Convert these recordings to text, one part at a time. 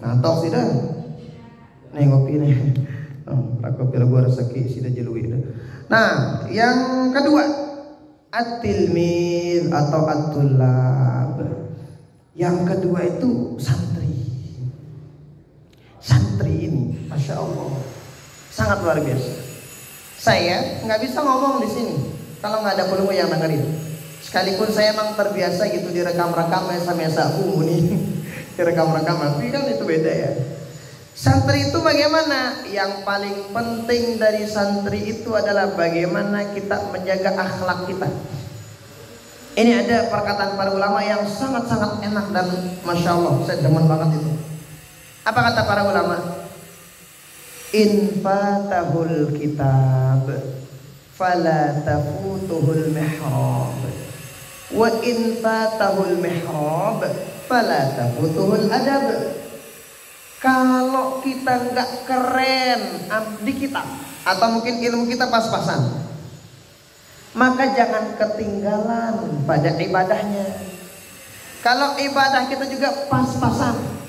Ngantok sih dah. Nih ngopi nih. Kopi gua rezeki sih dah jelui dah. Nah, yang kedua, at-tilmid atau at-tullab. Yang kedua itu santri. Santri ini, masya Allah, sangat luar biasa. Saya nggak bisa ngomong di sini kalau nggak ada pelunggu yang dengerin. Sekalipun saya emang terbiasa gitu direkam-rekam biasa-biasa nih direkam-rekam, tapi kan itu beda ya. Santri itu bagaimana? Yang paling penting dari santri itu adalah bagaimana kita menjaga akhlak kita. Ini ada perkataan para ulama yang sangat-sangat enak dan masya Allah, saya demen banget itu. Apa kata para ulama? In fatahul kitab fala tafutuhul mihrab, wa in fatahul mihrab fala tafutuhul adab. Kalau kita nggak keren di kitab atau mungkin ilmu kita pas-pasan, maka jangan ketinggalan pada ibadahnya. Kalau ibadah kita juga pas-pasan,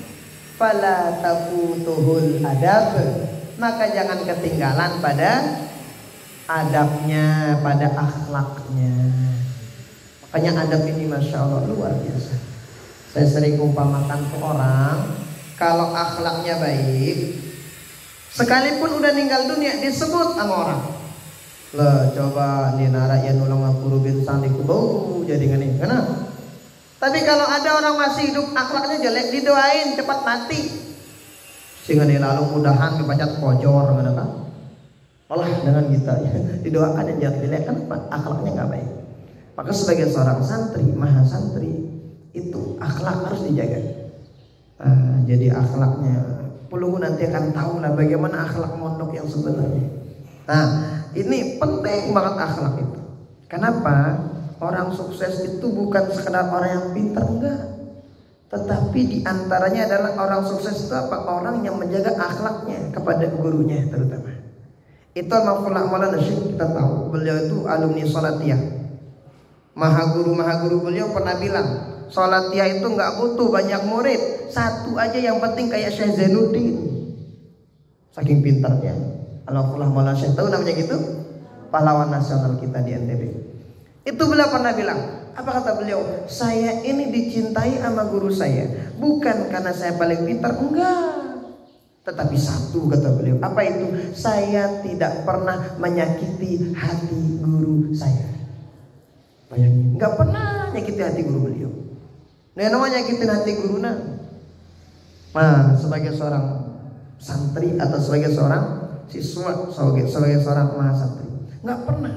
fala tafutuhul adab, maka jangan ketinggalan pada adabnya, pada akhlaknya. Makanya adab ini masya Allah luar biasa. Saya sering umpamakan ke orang, kalau akhlaknya baik, sekalipun udah meninggal dunia disebut sama orang. Lah coba nih nara ya nulang aku rubin sandi kubau jadi ngene. Kenapa? Tapi kalau ada orang masih hidup akhlaknya jelek, didoain cepat mati. Sehingga dia lalu mudahan kepacat pojor mana kan? Malah dengan kita ya, didoakan yang jelek kan akhlaknya nggak baik. Maka sebagai seorang santri, maha santri, itu akhlak harus dijaga. Jadi akhlaknya pelunggu nanti akan tahu lah bagaimana akhlak mondok yang sebenarnya. Nah, ini penting banget akhlak itu. Kenapa? Orang sukses itu bukan sekedar orang yang pintar, enggak. Tetapi diantaranya adalah orang sukses itu apa? Orang yang menjaga akhlaknya kepada gurunya terutama. Itu Al-Mafullah Maulana Syekh, kita tahu beliau itu alumni Salatiyah. Maha guru beliau pernah bilang, Salatiyah itu nggak butuh banyak murid, satu aja yang penting kayak Syekh Zainuddin. Saking pintarnya. Al-Mafullah Maulana Syekh, tahu namanya gitu? Pahlawan nasional kita di NTB. Itu beliau pernah bilang, apa kata beliau? Saya ini dicintai sama guru saya, bukan karena saya paling pintar, enggak. Tetapi satu kata beliau, apa itu? Saya tidak pernah menyakiti hati guru saya. Bayangin, enggak pernah nyakiti hati guru beliau. Nah, namanya nyakitin hati guru nah, sebagai seorang santri atau sebagai seorang siswa, sebagai seorang mahasantri, enggak pernah.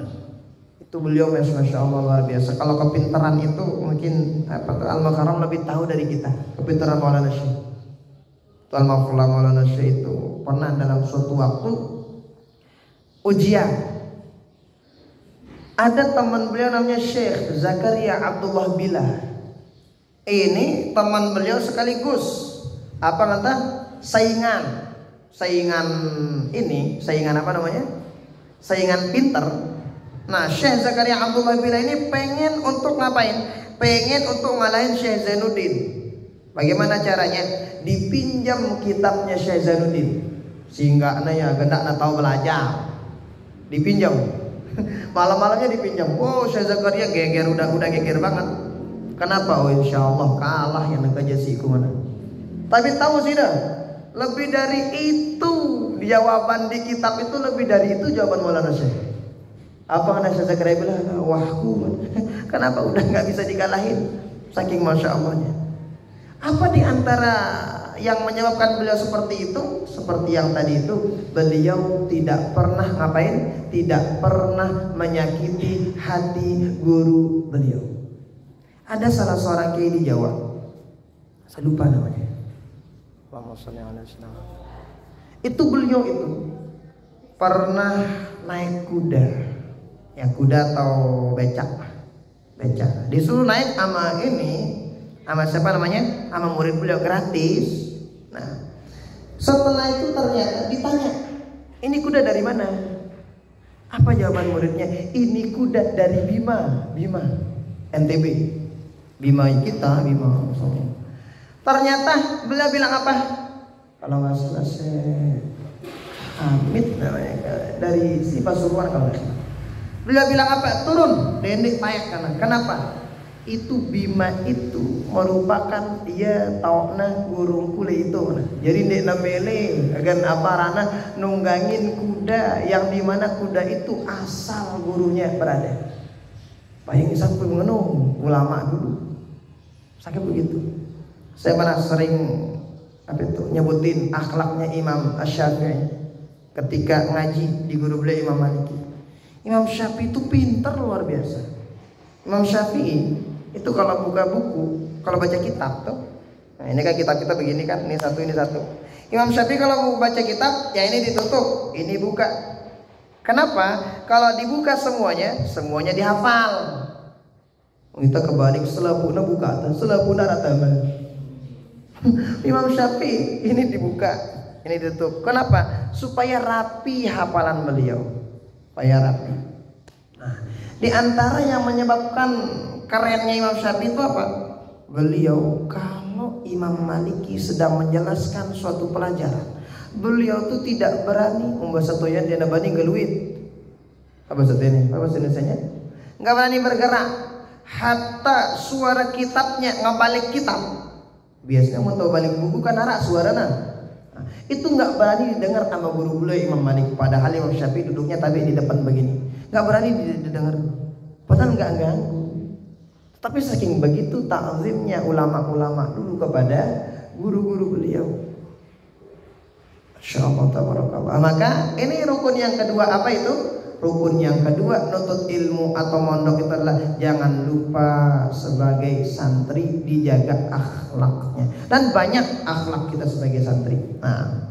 Itu beliau masya Allah luar biasa. Kalau kepintaran itu mungkin Al-Makaram lebih tahu dari kita. Kepintaran Maulana Syekh. Al-Mafullah Maulana Syekh itu pernah dalam suatu waktu ujian. Ada teman beliau namanya Syekh Zakaria Abdullah Billah. Ini teman beliau sekaligus apa kata saingan apa namanya? Saingan pinter. Nah, Syekh Zakaria Abdullah Billah ini pengen untuk ngapain? Pengen untuk ngalahin Syekh Zainuddin. Bagaimana caranya? Dipinjam kitabnya Syekh Zainuddin. Sehingga ya gendak tahu belajar. Dipinjam. Malam-malamnya dipinjam. Oh, Syekh Zakaria geger udah geger banget. Kenapa? Oh, insyaallah kalah yang ngajasiku mana. Tapi tahu sih dah, lebih dari itu jawaban di kitab itu, lebih dari itu jawaban Maulana Syekh. Apa kata Syekh Zakaria bilang, wahku, kenapa udah nggak bisa dikalahin? Saking masya Allahnya. Apa di antara yang menyebabkan beliau seperti itu? Seperti yang tadi itu, beliau tidak pernah ngapain? Tidak pernah menyakiti hati guru beliau. Ada salah seorang kiai di Jawa, saya lupa namanya. Itu beliau itu pernah naik kuda. Ya kuda atau becak. Disuruh naik sama siapa namanya? Sama murid beliau gratis. Nah, setelah itu ternyata ditanya, ini kuda dari mana? Apa jawaban muridnya? Ini kuda dari Bima NTB. Bima kita. Ternyata beliau bilang apa? kalau nggak salah Hamid namanya, dari si Pasuruan kalau nggak salah. Beliau bilang apa? Turun, dendek payak kanan. Kenapa? Itu Bima itu merupakan dia taokna gurung kule itu. Jadi dek namele agan apa rana nunggangin kuda yang dimana kuda itu asal gurunya berada. Bayang sampai mengenung ulama dulu. Sakit begitu. Saya pernah sering nyebutin akhlaknya Imam Asy-Syafi'i ketika ngaji di guru beliau Imam Maliki. Imam Syafi'i itu pintar luar biasa. Imam Syafi'i itu kalau buka buku, kalau baca kitab tuh, nah ini kan kitab kita begini kan, ini satu. Imam Syafi'i kalau mau baca kitab, ya ini ditutup, ini buka. Kenapa? Kalau dibuka semuanya dihafal. Kita kebalik selapuna buka, selapuna rataman. Imam Syafi'i ini dibuka, ini ditutup. Kenapa? Supaya rapi hafalan beliau, supaya rapi. Nah, di antara yang menyebabkan kerennya Imam Syafi'i itu apa? Beliau kalau Imam Maliki sedang menjelaskan suatu pelajaran, beliau tuh tidak berani membahas satu yang dia nabani geluit. Apa bahasa ini? Apa bahasa Indonesianya? Nggak berani bergerak. Hatta suara kitabnya ngabalik kitab. Biasanya mau tahu balik buku kan arak suarana. Nah, itu nggak berani didengar sama guru beliau Imam Malik. Padahal Imam Syafi'i duduknya tapi di depan begini. Nggak berani didengar. Padahal nggak ganggu. Tapi saking begitu ta'zimnya ulama-ulama dulu kepada guru-guru beliau. Masyaallah tabarakallah. Maka ini rukun yang kedua, apa itu? Rukun yang kedua nuntut ilmu atau mondok itu adalah jangan lupa sebagai santri dijaga akhlaknya. Dan banyak akhlak kita sebagai santri. Nah,